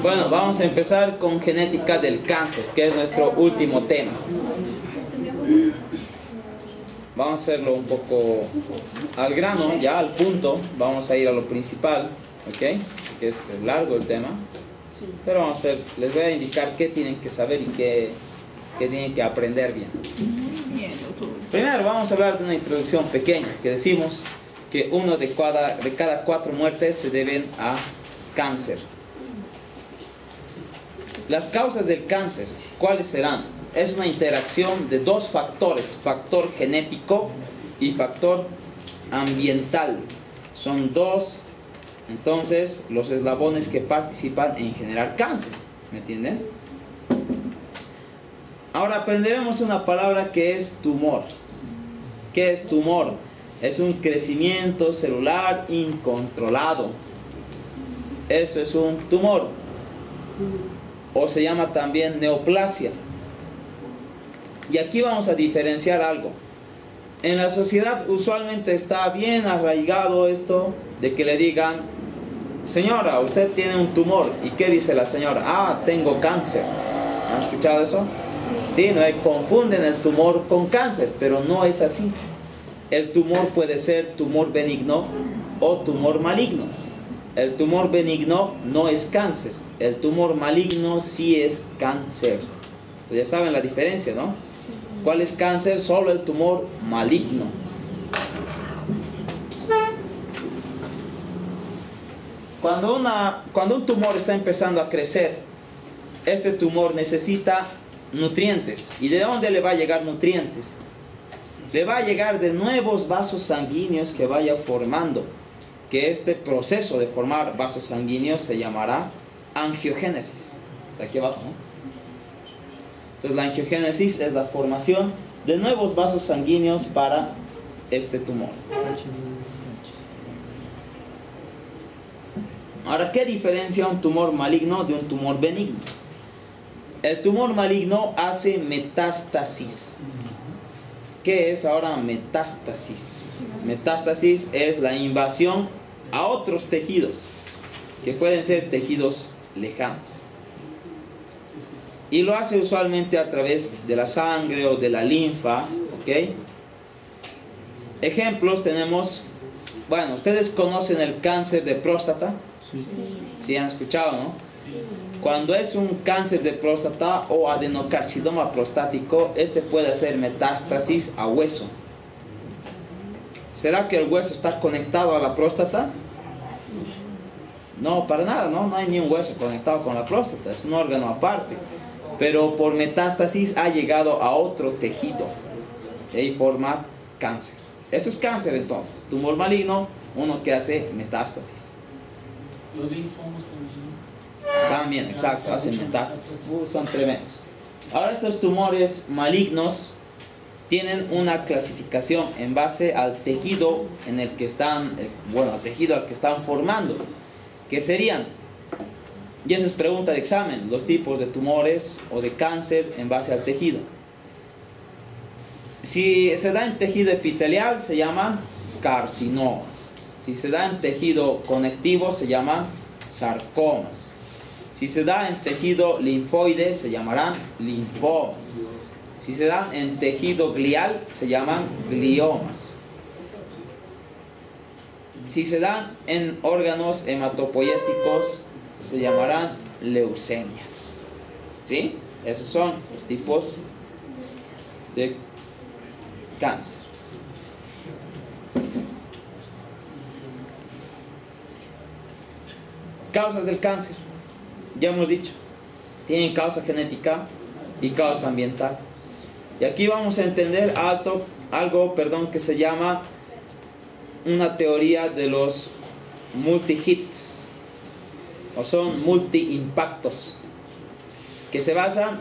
Bueno, vamos a empezar con genética del cáncer, que es nuestro último tema. Vamos a hacerlo un poco al grano, ya al punto. Vamos a ir a lo principal, ¿ok? Que es largo el tema. Pero vamos a hacer, les voy a indicar qué tienen que saber y qué tienen que aprender bien. Primero vamos a hablar de una introducción pequeña, que decimos que uno de cada 4 muertes se deben a cáncer. Las causas del cáncer, ¿cuáles serán? Es una interacción de 2 factores, factor genético y factor ambiental. Son 2, entonces, los eslabones que participan en generar cáncer. ¿Me entienden? Ahora aprenderemos una palabra que es tumor. ¿Qué es tumor? Es un crecimiento celular incontrolado. Eso es un tumor. O se llama también neoplasia. Y aquí vamos a diferenciar algo. En la sociedad usualmente está bien arraigado esto de que le digan: señora, usted tiene un tumor. ¿Y qué dice la señora? Ah, tengo cáncer. ¿Han escuchado eso? Sí, no confunden el tumor con cáncer, pero no es así. El tumor puede ser tumor benigno o tumor maligno. El tumor benigno no es cáncer. El tumor maligno sí es cáncer. Entonces ya saben la diferencia, ¿no? ¿Cuál es cáncer? Solo el tumor maligno. Cuando un tumor está empezando a crecer, este tumor necesita nutrientes. ¿Y de dónde le va a llegar nutrientes? Le va a llegar de nuevos vasos sanguíneos que vaya formando. Que este proceso de formar vasos sanguíneos se llamará angiogénesis. Está aquí abajo, ¿no? Entonces la angiogénesis es la formación de nuevos vasos sanguíneos para este tumor. Ahora, ¿qué diferencia un tumor maligno de un tumor benigno? El tumor maligno hace metástasis. ¿Qué es ahora metástasis? Metástasis es la invasión a otros tejidos, que pueden ser tejidos lejanos. Y lo hace usualmente a través de la sangre o de la linfa, ¿ok? Ejemplos tenemos, bueno, ustedes conocen el cáncer de próstata. Sí, han escuchado, ¿no? Cuando es un cáncer de próstata o adenocarcinoma prostático, este puede hacer metástasis a hueso. ¿Será que el hueso está conectado a la próstata? No, para nada, ¿no? No hay ni un hueso conectado con la próstata, es un órgano aparte. Pero por metástasis ha llegado a otro tejido y forma cáncer. Eso es cáncer entonces. Tumor maligno, uno que hace metástasis. Los linfomas también. También, exacto, hacen metástasis. Son tremendos. Ahora estos tumores malignos tienen una clasificación en base al tejido en el que están, al tejido al que están formando. ¿Qué serían? Y eso es pregunta de examen, los tipos de tumores o de cáncer en base al tejido. Si se da en tejido epitelial se llaman carcinomas. Si se da en tejido conectivo se llaman sarcomas. Si se da en tejido linfoide se llamarán linfomas. Si se dan en tejido glial se llaman gliomas. Si se dan en órganos hematopoyéticos se llamarán leucemias. ¿Sí? Esos son los tipos de cáncer. Causas del cáncer. Ya hemos dicho, tienen causa genética y causa ambiental. Y aquí vamos a entender algo que se llama una teoría de los multi-hits, o son multi-impactos, que se basan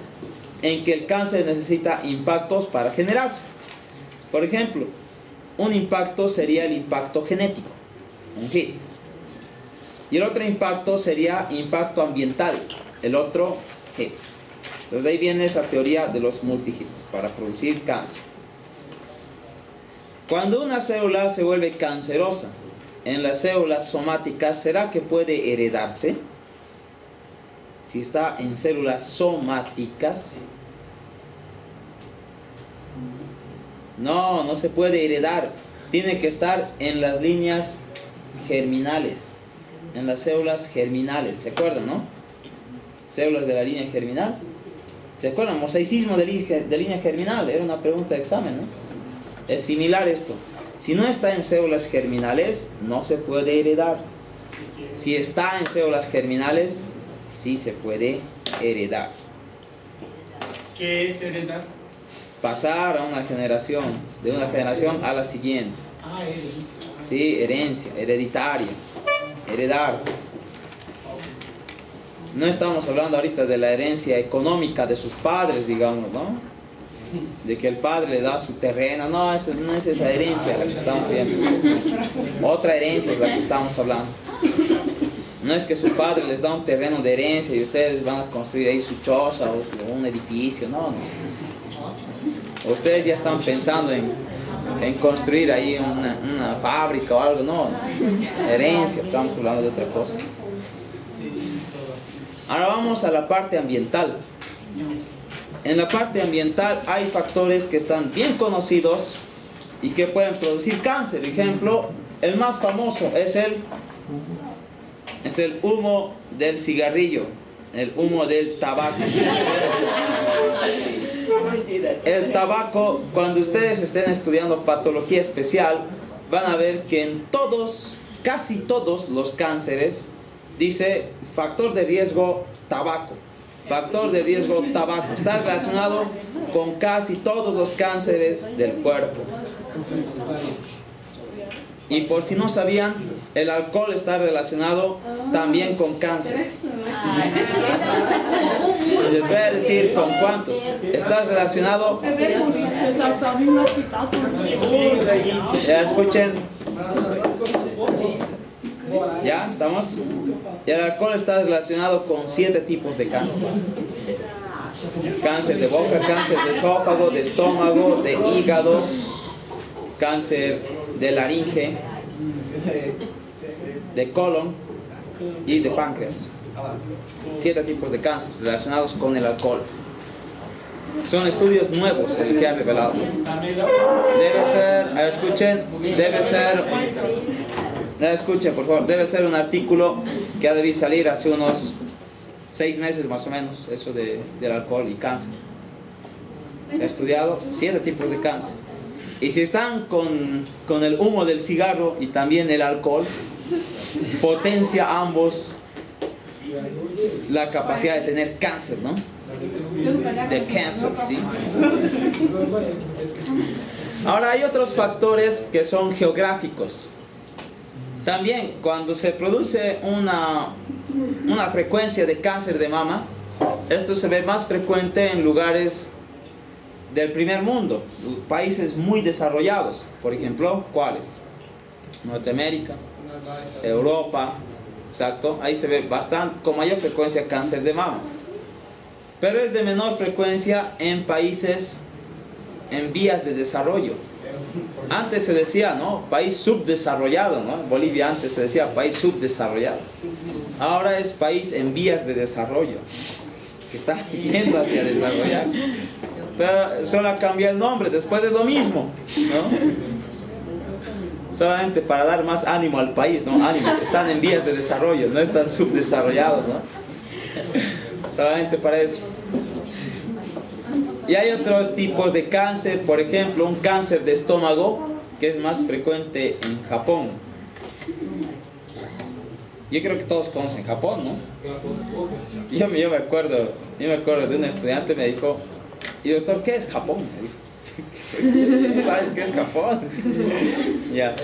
en que el cáncer necesita impactos para generarse. Por ejemplo, un impacto sería el impacto genético, un hit. Y el otro impacto sería impacto ambiental, el otro hit. Entonces de ahí viene esa teoría de los multi-hits para producir cáncer. Cuando una célula se vuelve cancerosa en las células somáticas, ¿será que puede heredarse? Si está en células somáticas, no se puede heredar. Tiene que estar en las líneas germinales, en las células germinales. ¿Se acuerdan, no? Células de la línea germinal. ¿Se acuerdan? Mosaicismo de línea germinal. Era una pregunta de examen, ¿no? Es similar esto. Si no está en células germinales, no se puede heredar. Si está en células germinales, sí se puede heredar. ¿Qué es heredar? Pasar a una generación, de una generación a la siguiente. Ah, herencia. Sí, herencia, hereditaria, heredar. No estamos hablando ahorita de la herencia económica de sus padres, digamos, ¿no? De que el padre le da su terreno. No, eso no es esa herencia la que estamos viendo. Otra herencia es la que estamos hablando. No es que su padre les da un terreno de herencia y ustedes van a construir ahí su choza o un edificio. No. Ustedes ya están pensando en construir ahí una fábrica o algo. No. Herencia, estamos hablando de otra cosa. Ahora vamos a la parte ambiental. En la parte ambiental hay factores que están bien conocidos y que pueden producir cáncer. Por ejemplo, el más famoso es el humo del cigarrillo, el humo del tabaco. El tabaco, cuando ustedes estén estudiando patología especial, van a ver que en casi todos los cánceres, dice factor de riesgo tabaco. Factor de riesgo tabaco. Está relacionado con casi todos los cánceres del cuerpo. Y por si no sabían, el alcohol está relacionado también con cáncer. Les voy a decir con cuántos. Está relacionado. Ya escuchen. ¿Ya? ¿Estamos? Y el alcohol está relacionado con 7 tipos de cáncer. Cáncer de boca, cáncer de esófago, de estómago, de hígado, cáncer de laringe, de colon y de páncreas. 7 tipos de cáncer relacionados con el alcohol. Son estudios nuevos el que han revelado. Escuchen por favor, debe ser un artículo que ha de salir hace unos 6 meses más o menos, eso del alcohol y cáncer. He estudiado 7 tipos de cáncer. Y si están con el humo del cigarro y también el alcohol, potencia ambos la capacidad de tener cáncer, ¿no? De cáncer, ¿sí? Ahora hay otros factores que son geográficos. También cuando se produce una frecuencia de cáncer de mama, esto se ve más frecuente en lugares del primer mundo, países muy desarrollados. Por ejemplo, ¿cuáles? Norteamérica, Europa, exacto. Ahí se ve bastante, con mayor frecuencia, cáncer de mama. Pero es de menor frecuencia en países en vías de desarrollo. Antes se decía, ¿no? País subdesarrollado, ¿no? En Bolivia antes se decía país subdesarrollado. Ahora es país en vías de desarrollo, que está yendo hacia desarrollarse. Pero solo cambia el nombre, después es lo mismo, ¿no? Solamente para dar más ánimo al país, ¿no? Ánimo, están en vías de desarrollo, no están subdesarrollados, ¿no? Solamente para eso. Y hay otros tipos de cáncer, por ejemplo, un cáncer de estómago que es más frecuente en Japón. Yo creo que todos conocen Japón, ¿no? Yo me acuerdo de un estudiante me dijo, y doctor, ¿qué es Japón? Me dijo, ¿sabes qué es Japón? Ya.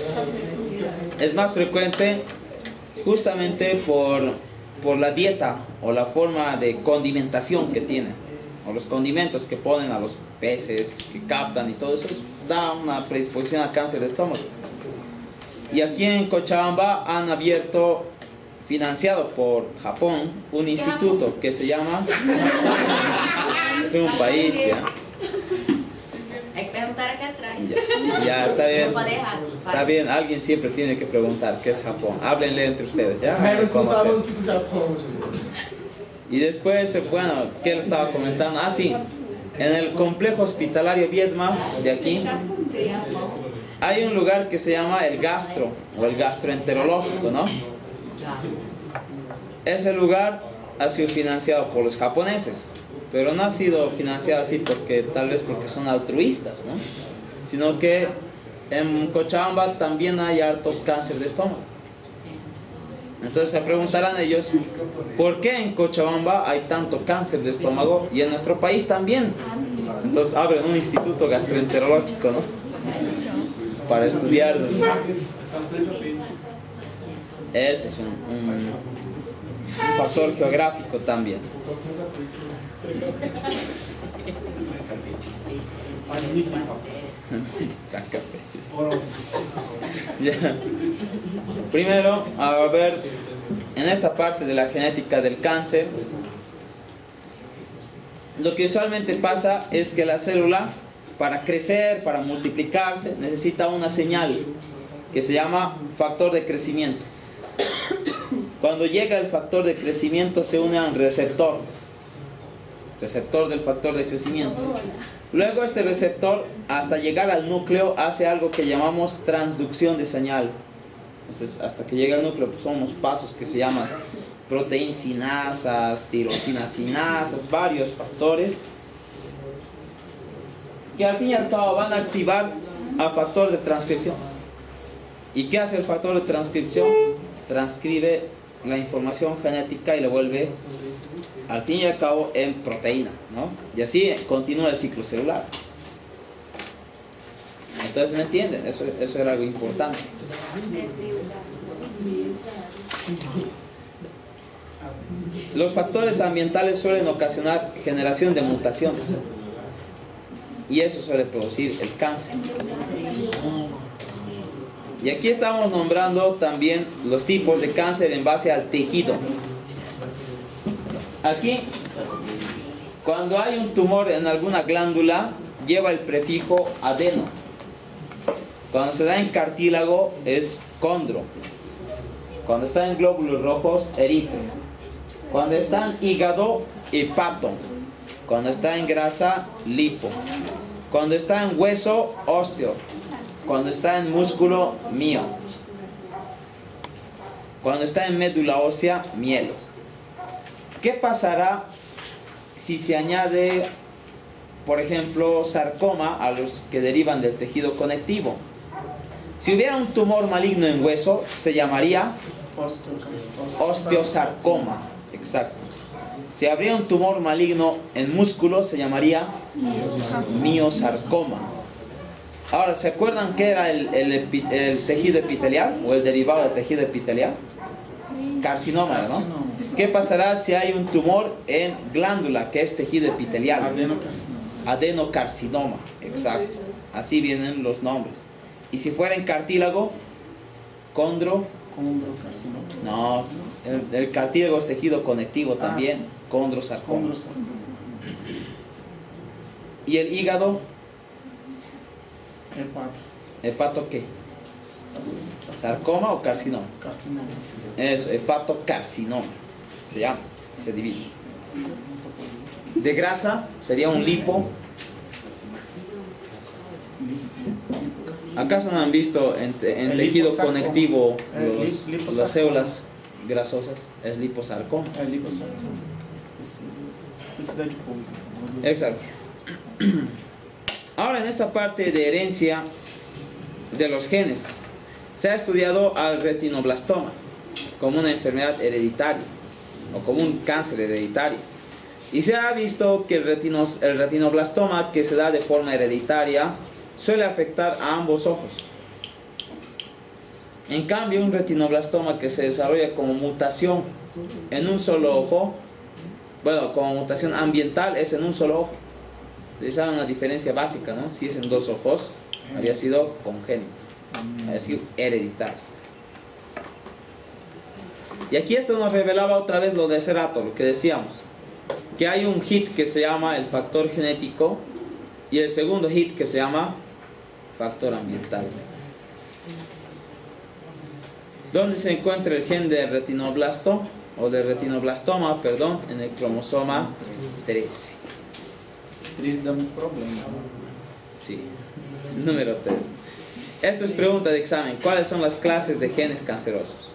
Es más frecuente justamente por la dieta o la forma de condimentación que tiene. O los condimentos que ponen a los peces, que captan y todo eso, da una predisposición a cáncer de estómago. Y aquí en Cochabamba han abierto, financiado por Japón, un instituto que se llama... Es un país, ¿ya? Hay que preguntar acá atrás. Ya, está bien. Está bien, alguien siempre tiene que preguntar qué es Japón. Háblenle entre ustedes, ¿ya? Y después, bueno, ¿qué le estaba comentando? Ah, sí, en el complejo hospitalario Viedma de aquí hay un lugar que se llama el gastro o el gastroenterológico, ¿no? Ese lugar ha sido financiado por los japoneses, pero no ha sido financiado así porque tal vez porque son altruistas, ¿no? Sino que en Cochabamba también hay harto cáncer de estómago. Entonces se preguntarán ellos, ¿por qué en Cochabamba hay tanto cáncer de estómago y en nuestro país también? Entonces abren un instituto gastroenterológico, ¿no? Para estudiar. Ese es un factor geográfico también. Ya. Primero, a ver, en esta parte de la genética del cáncer, lo que usualmente pasa es que la célula, para crecer, para multiplicarse, necesita una señal que se llama factor de crecimiento. Cuando llega el factor de crecimiento se une a un receptor del factor de crecimiento. Luego este receptor, hasta llegar al núcleo, hace algo que llamamos transducción de señal. Entonces, hasta que llega al núcleo, pues son unos pasos que se llaman proteinsinasas, tirosinasinasas, varios factores que al fin y al cabo van a activar al factor de transcripción. ¿Y qué hace el factor de transcripción? Transcribe la información genética y la vuelve al fin y al cabo en proteína, ¿no? Y así continúa el ciclo celular. Entonces, ¿me entienden? Eso era algo importante. Los factores ambientales suelen ocasionar generación de mutaciones y eso suele producir el cáncer. Y aquí estamos nombrando también los tipos de cáncer en base al tejido. Aquí, cuando hay un tumor en alguna glándula, lleva el prefijo adeno. Cuando se da en cartílago es condro. Cuando está en glóbulos rojos, eritro. Cuando está en hígado, hepato. Cuando está en grasa, lipo. Cuando está en hueso, osteo. Cuando está en músculo, mio. Cuando está en médula ósea, mielo. ¿Qué pasará si se añade, por ejemplo, sarcoma a los que derivan del tejido conectivo? Si hubiera un tumor maligno en hueso, se llamaría osteosarcoma. Exacto. Si habría un tumor maligno en músculo, se llamaría miosarcoma. Ahora, ¿se acuerdan qué era el tejido epitelial o el derivado del tejido epitelial? Carcinoma, ¿no? ¿Qué pasará si hay un tumor en glándula, que es tejido epitelial? Adenocarcinoma, exacto. Así vienen los nombres. Y si fuera en cartílago, condrocarcinoma. No, el cartílago es tejido conectivo también, condrosarcoma. ¿Y el hígado? ¿Hepato qué? ¿Sarcoma o carcinoma? Carcinoma. Eso, hepatocarcinoma. Se llama, se divide. De grasa sería un lipo. ¿Acaso no han visto en tejido conectivo las células grasosas? Es liposarcoma. El liposarcoma. Exacto. Ahora, en esta parte de herencia de los genes, se ha estudiado al retinoblastoma como una enfermedad hereditaria o como un cáncer hereditario. Y se ha visto que el retinoblastoma, que se da de forma hereditaria, suele afectar a ambos ojos. En cambio, un retinoblastoma que se desarrolla como mutación en un solo ojo, bueno, como mutación ambiental, es en un solo ojo. Esa es una diferencia básica, ¿no? Si es en dos ojos, había sido congénito, había sido hereditario. Y aquí esto nos revelaba otra vez lo de hace rato, lo que decíamos, que hay un hit que se llama el factor genético y el segundo hit que se llama factor ambiental. ¿Dónde se encuentra el gen del retinoblasto? o del retinoblastoma, perdón, en el cromosoma 13. Esse 3 dá muito problema. Sí, número 3. Esto es pregunta de examen. ¿Cuáles son las clases de genes cancerosos?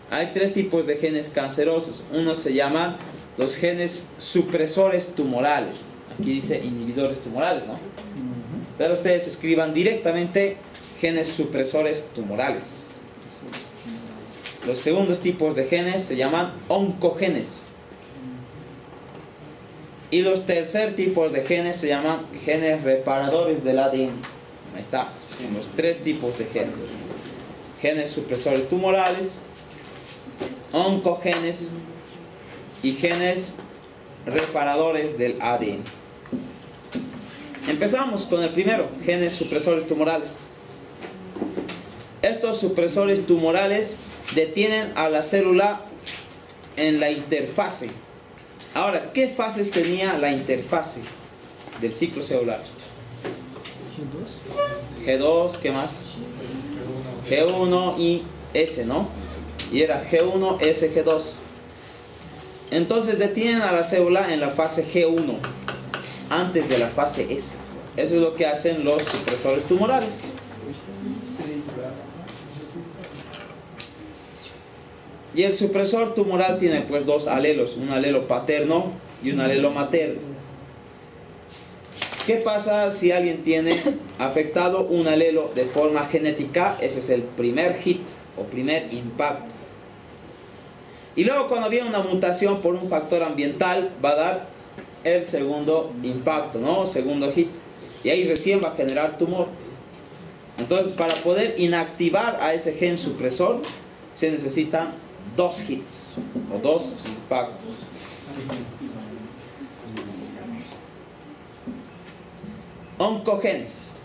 Hay 3 tipos de genes cancerosos. Uno se llaman los genes supresores tumorales. Aquí dice inhibidores tumorales, ¿no? Pero ustedes escriban directamente genes supresores tumorales. Los segundos tipos de genes se llaman oncogenes. Y los tercer tipos de genes se llaman genes reparadores del ADN. Ahí está, los 3 tipos de genes. Genes supresores tumorales, oncogenes y genes reparadores del ADN. Empezamos con el primero, genes supresores tumorales. Estos supresores tumorales detienen a la célula en la interfase. Ahora, ¿qué fases tenía la interfase del ciclo celular? G2, ¿qué más? G1 y S, ¿no? Y era G1, S, G2. Entonces detienen a la célula en la fase G1, antes de la fase S. Eso es lo que hacen los supresores tumorales. Y el supresor tumoral tiene pues 2 alelos, un alelo paterno y un alelo materno. ¿Qué pasa si alguien tiene afectado un alelo de forma genética? Ese es el primer hit o primer impacto. Y luego cuando viene una mutación por un factor ambiental va a dar el segundo impacto, ¿no? Segundo hit. Y ahí recién va a generar tumor. Entonces para poder inactivar a ese gen supresor se necesitan 2 hits o 2 impactos. Oncogenes.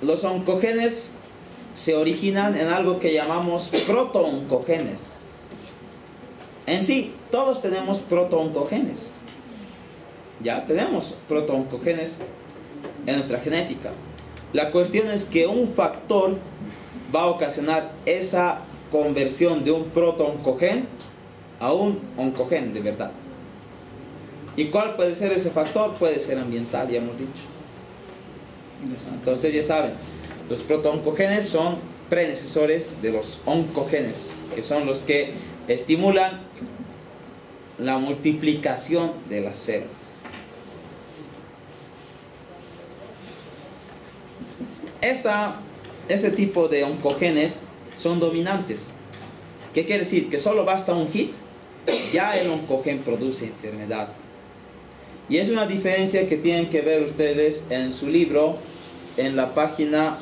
Los oncogenes se originan en algo que llamamos protooncogenes. En sí, todos tenemos protooncogenes. Ya tenemos protooncogenes en nuestra genética. La cuestión es que un factor va a ocasionar esa conversión de un protooncogen a un oncogen de verdad. ¿Y cuál puede ser ese factor? Puede ser ambiental, ya hemos dicho. Entonces ya saben, los protooncogenes son predecesores de los oncogenes, que son los que estimulan la multiplicación de las células. Este tipo de oncogenes son dominantes. ¿Qué quiere decir? Que solo basta un hit, ya el oncogen produce enfermedad. Y es una diferencia que tienen que ver ustedes en su libro, en la página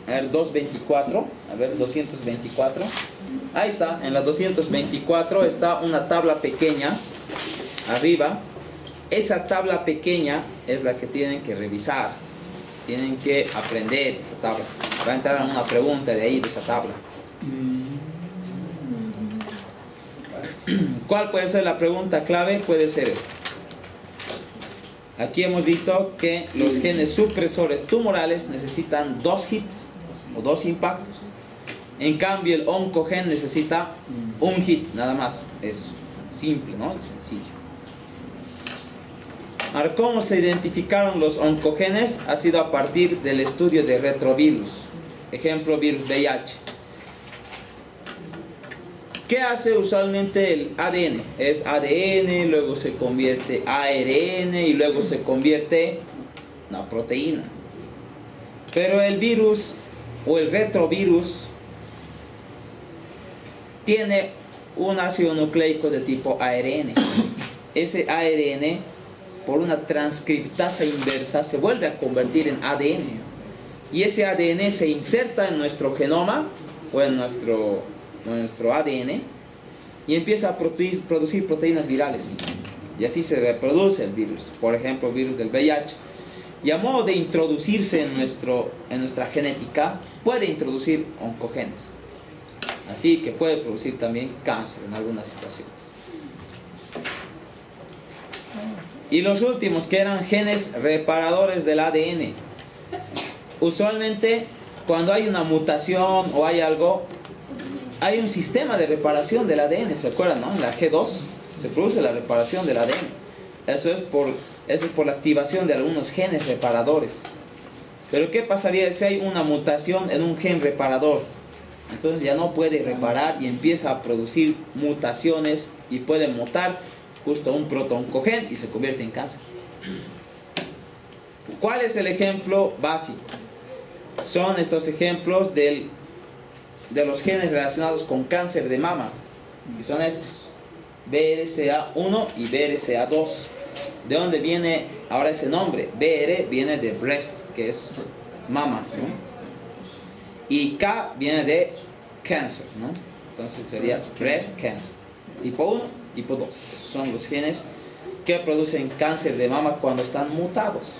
224, 224. Ahí está, en la 224 está una tabla pequeña, arriba. Esa tabla pequeña es la que tienen que revisar. Tienen que aprender esa tabla. Va a entrar una pregunta de ahí, de esa tabla. ¿Cuál puede ser la pregunta clave? Puede ser esta. Aquí hemos visto que los genes supresores tumorales necesitan 2 hits o 2 impactos. En cambio, el oncogen necesita un hit, nada más. Es simple, ¿no? Es sencillo. Ahora, ¿cómo se identificaron los oncogenes? Ha sido a partir del estudio de retrovirus. Ejemplo, virus VIH. ¿Qué hace usualmente el ADN? Es ADN, luego se convierte ARN y luego se convierte en una proteína. Pero el virus o el retrovirus tiene un ácido nucleico de tipo ARN. Ese ARN, por una transcriptasa inversa, se vuelve a convertir en ADN. Y ese ADN se inserta en nuestro genoma o en nuestro ADN y empieza a producir proteínas virales. Y así se reproduce el virus. Por ejemplo, el virus del VIH. Y a modo de introducirse en nuestra genética, puede introducir oncogenes. Así que puede producir también cáncer en algunas situaciones. Y los últimos, que eran genes reparadores del ADN. Usualmente, cuando hay una mutación o hay algo, hay un sistema de reparación del ADN, ¿se acuerdan, no? En la G2 se produce la reparación del ADN. Eso es por la activación de algunos genes reparadores. Pero ¿qué pasaría si hay una mutación en un gen reparador? Entonces ya no puede reparar y empieza a producir mutaciones y puede mutar justo un protooncogen y se convierte en cáncer. ¿Cuál es el ejemplo básico? Son estos ejemplos de los genes relacionados con cáncer de mama, que son estos: BRCA1 y BRCA2. ¿De dónde viene ahora ese nombre? BR viene de breast, que es mamas, ¿no? Y K viene de cancer, ¿no? Entonces sería breast cancer. Tipo 1, tipo 2. Esos son los genes que producen cáncer de mama cuando están mutados.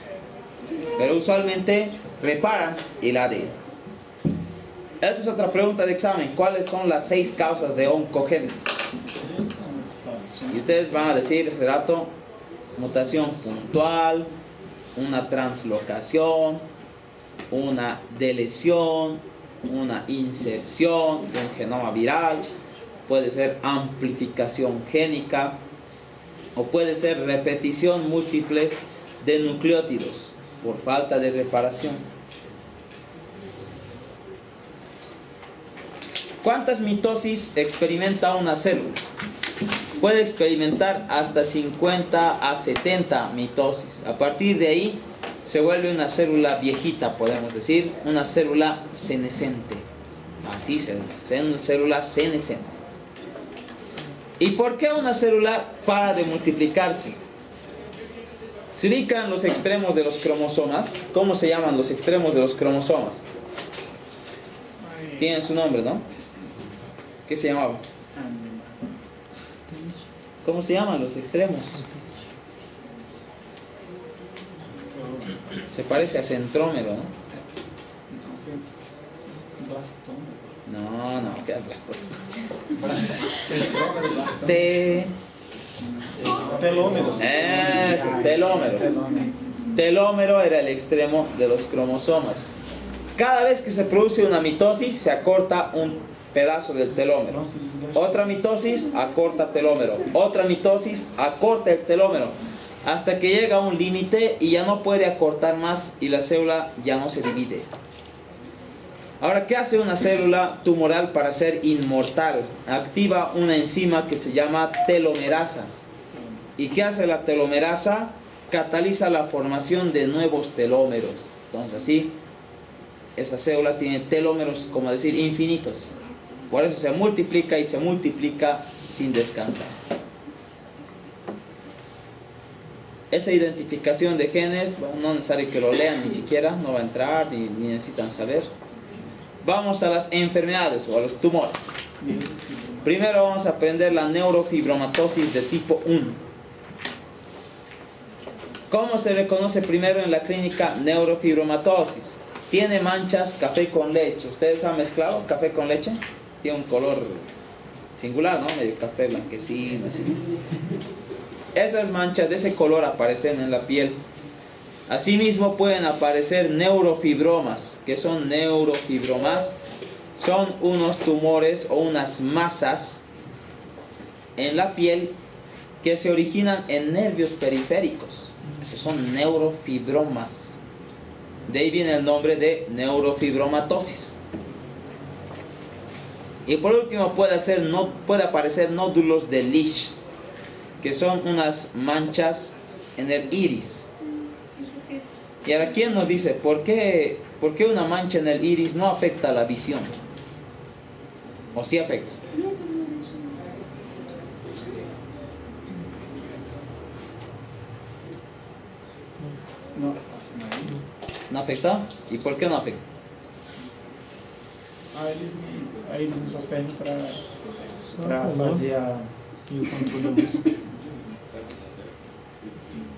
Pero usualmente reparan el ADN. Esta es otra pregunta de examen. ¿Cuáles son las 6 causas de oncogénesis? Y ustedes van a decir ese rato: mutación puntual, una translocación, una deleción, una inserción de un genoma viral, puede ser amplificación génica, o puede ser repetición múltiples de nucleótidos por falta de reparación. ¿Cuántas mitosis experimenta una célula? Puede experimentar hasta 50 a 70 mitosis. A partir de ahí se vuelve una célula viejita, podemos decir, una célula senescente. Así se dice, una célula senescente. ¿Y por qué una célula para de multiplicarse? Se ubican los extremos de los cromosomas. ¿Cómo se llaman los extremos de los cromosomas? Tienen su nombre, ¿no? ¿Qué se llamaba? ¿Cómo se llaman los extremos? Se parece a centrómero, ¿no? No, ¿qué es blastón? Telómero. Telómero. Telómero era el extremo de los cromosomas. Cada vez que se produce una mitosis, se acorta un pedazo del telómero. Otra mitosis, acorta telómero. Otra mitosis, acorta el telómero. Hasta que llega a un límite y ya no puede acortar más y la célula ya no se divide. Ahora, ¿qué hace una célula tumoral para ser inmortal? Activa una enzima que se llama telomerasa. ¿Y qué hace la telomerasa? Cataliza la formación de nuevos telómeros. Entonces así, esa célula tiene telómeros, como decir, infinitos. Por eso se multiplica y se multiplica sin descansar. Esa identificación de genes, no es necesario que lo lean ni siquiera, no va a entrar ni necesitan saber. Vamos a las enfermedades o a los tumores. Primero vamos a aprender la neurofibromatosis de tipo 1. ¿Cómo se reconoce primero en la clínica neurofibromatosis? Tiene manchas café con leche. ¿Ustedes han mezclado café con leche? Tiene un color singular, ¿no? Medio café blanquecino, así. Esas manchas de ese color aparecen en la piel. Asimismo pueden aparecer neurofibromas. ¿Qué son neurofibromas? Son unos tumores o unas masas en la piel que se originan en nervios periféricos. Esos son neurofibromas. De ahí viene el nombre de neurofibromatosis. Y por último puede aparecer nódulos de Lisch, que son unas manchas en el iris. Y ahora, ¿quién nos dice por qué una mancha en el iris no afecta la visión? ¿O sí afecta? ¿No afecta? ¿Y por qué no afecta? A eles não só servem para fazer o controle disso.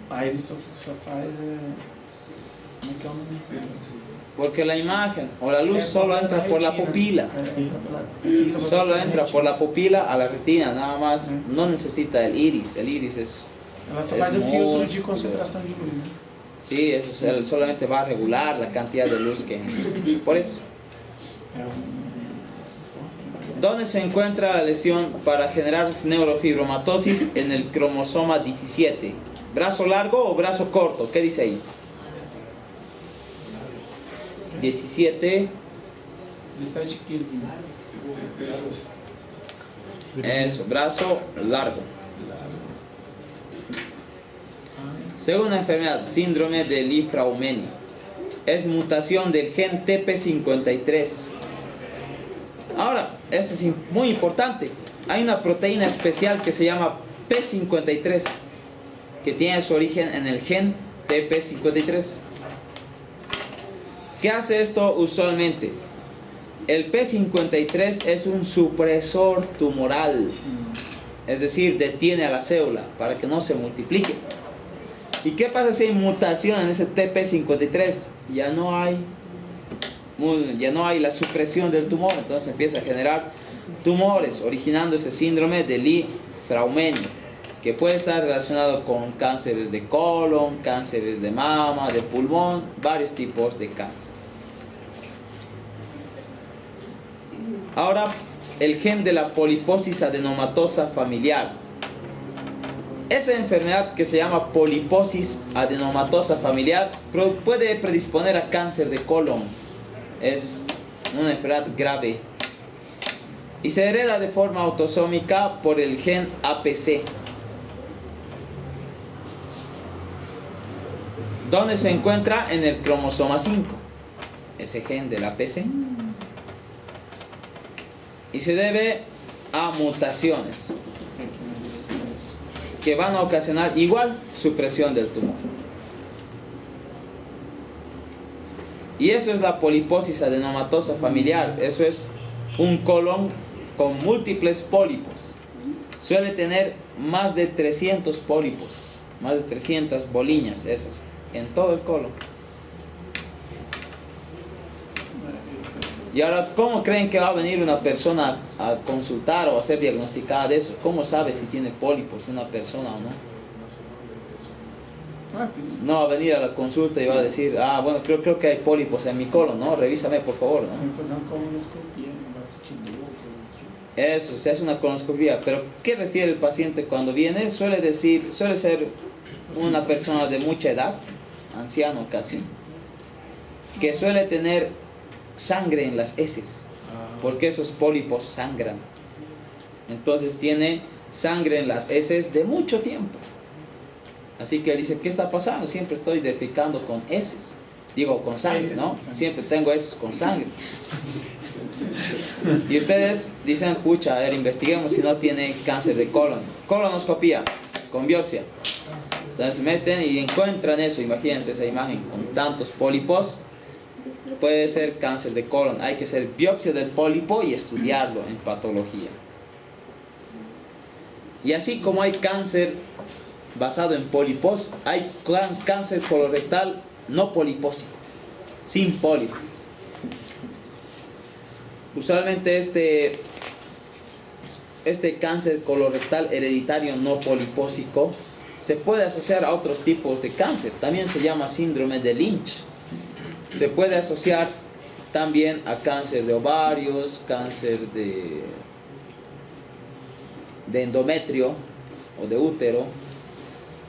A eles só faz... Como é que é o nome? Porque la imagen o la luz solo entra por la pupila. Solo entra por la pupila a la retina, nada más. No necesita el iris. El iris es... Ela só faz o filtro de concentração de luz. Sí, eso solamente va a regular la cantidad de luz que... Por eso. ¿Dónde se encuentra la lesión para generar neurofibromatosis? En el cromosoma 17. ¿Brazo largo o brazo corto? ¿Qué dice ahí? 17. 17, 15. Eso, brazo largo. Segunda enfermedad, síndrome de Li-Fraumeni. Es mutación del gen TP53. Ahora, esto es muy importante. Hay una proteína especial que se llama P53, que tiene su origen en el gen TP53. ¿Qué hace esto usualmente? El P53 es un supresor tumoral, es decir, detiene a la célula para que no se multiplique. ¿Y qué pasa si hay mutación en ese TP53? Ya no hay la supresión del tumor, entonces empieza a generar tumores, originando ese síndrome de Li-Fraumeni, que puede estar relacionado con cánceres de colon, cánceres de mama, de pulmón, varios tipos de cáncer. Ahora, el gen de la poliposis adenomatosa familiar. Esa enfermedad que se llama poliposis adenomatosa familiar puede predisponer a cáncer de colon. Es una enfermedad grave y se hereda de forma autosómica por el gen APC. ¿Dónde se encuentra? En el cromosoma 5, ese gen del APC. Y se debe a mutaciones que van a ocasionar igual supresión del tumor. Y eso es la poliposis adenomatosa familiar. Eso es un colon con múltiples pólipos. Suele tener más de 300 pólipos, más de 300 boliñas, esas, en todo el colon. Y ahora, ¿cómo creen que va a venir una persona a consultar o a ser diagnosticada de eso? ¿Cómo sabe si tiene pólipos una persona o no? No va a venir a la consulta y va a decir, bueno, creo que hay pólipos en mi colon, ¿no? Revísame, por favor, ¿no? Eso, se hace una colonoscopia. Pero, ¿qué refiere el paciente cuando viene? Suele ser una persona de mucha edad, anciano casi, que suele tener sangre en las heces, porque esos pólipos sangran. Entonces tiene sangre en las heces de mucho tiempo. Así que él dice, ¿qué está pasando? Siempre estoy defecando con heces. Digo, con sangre, ¿no? Siempre tengo heces con sangre. Y ustedes dicen, pucha, a ver, investiguemos si no tiene cáncer de colon. Colonoscopía, con biopsia. Entonces meten y encuentran eso. Imagínense esa imagen, con tantos pólipos. Puede ser cáncer de colon. Hay que hacer biopsia del pólipo y estudiarlo en patología. Y así como hay cáncer basado en pólipos, hay cáncer colorectal no polipósico, sin pólipos. Usualmente este cáncer colorectal hereditario no polipósico se puede asociar a otros tipos de cáncer. También se llama síndrome de Lynch. Se puede asociar también a cáncer de ovarios, cáncer de endometrio o de útero,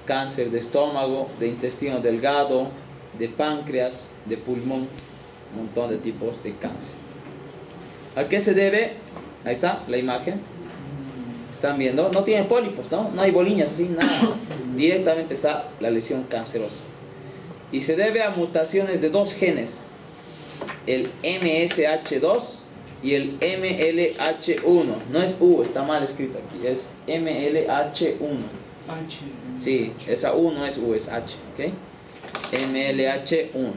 cáncer de estómago, de intestino delgado, de páncreas, de pulmón, un montón de tipos de cáncer. ¿A qué se debe? Ahí está la imagen. Están viendo, no tiene pólipos, ¿no? No hay boliñas, así, nada. Directamente está la lesión cancerosa. Y se debe a mutaciones de dos genes, el MSH2 y el MLH1. No es U, está mal escrito aquí, es MLH1. Sí, esa U no es U, es H, ¿ok? MLH1.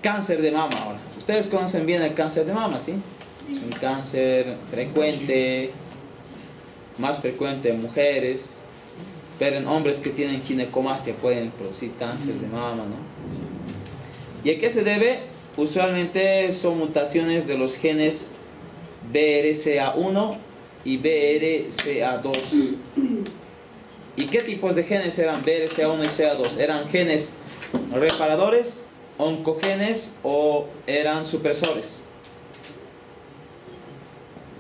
Cáncer de mama ahora. Ustedes conocen bien el cáncer de mama, ¿sí? Es un cáncer frecuente, más frecuente en mujeres, pero en hombres que tienen ginecomastia pueden producir cáncer de mama, ¿no? ¿Y a qué se debe? Usualmente son mutaciones de los genes BRCA1 y BRCA2. ¿Y qué tipos de genes eran BRCA1 y CA2? ¿Eran genes reparadores, oncogenes o eran supresores?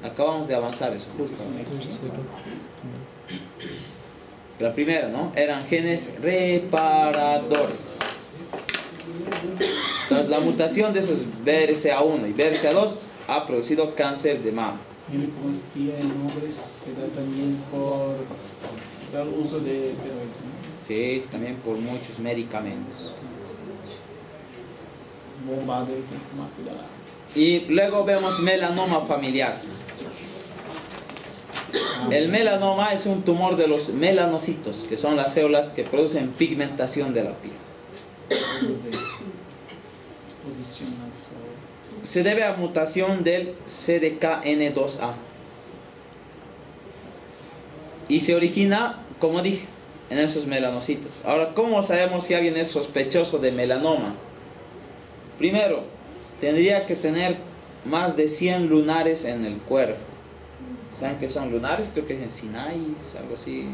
Acabamos de avanzar eso, justo. La primera, ¿no? Eran genes reparadores. Entonces, la mutación de esos BRCA1 y BRCA2 ha producido cáncer de mama. Ele consistía en hombres, se da también por el uso de esteroides, ¿no? Sí, también por muchos medicamentos. Bombado, hay que tomar cuidado. Y luego vemos melanoma familiar. El melanoma es un tumor de los melanocitos, que son las células que producen pigmentación de la piel. Se debe a mutación del CDKN2A. Y se origina, como dije, en esos melanocitos. Ahora, ¿cómo sabemos si alguien es sospechoso de melanoma? Primero, tendría que tener más de 100 lunares en el cuerpo. ¿Saben qué son lunares? Creo que es en Sinai, algo así.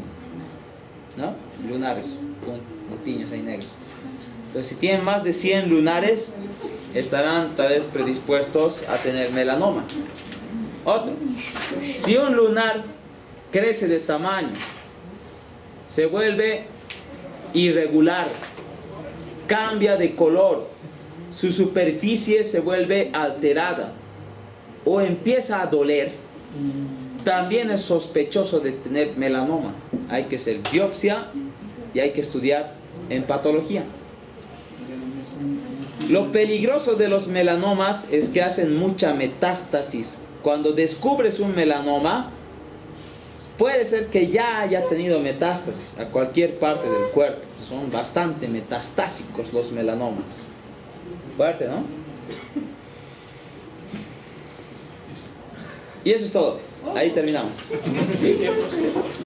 ¿No? Lunares, puntiños ahí negros. Entonces, si tienen más de 100 lunares, estarán tal vez predispuestos a tener melanoma. Otro, si un lunar crece de tamaño, se vuelve irregular, cambia de color, su superficie se vuelve alterada o empieza a doler, también es sospechoso de tener melanoma. Hay que hacer biopsia y hay que estudiar en patología. Lo peligroso de los melanomas es que hacen mucha metástasis. Cuando descubres un melanoma, puede ser que ya haya tenido metástasis a cualquier parte del cuerpo. Son bastante metastásicos los melanomas. Fuerte, ¿no? Y eso es todo. Ahí terminamos.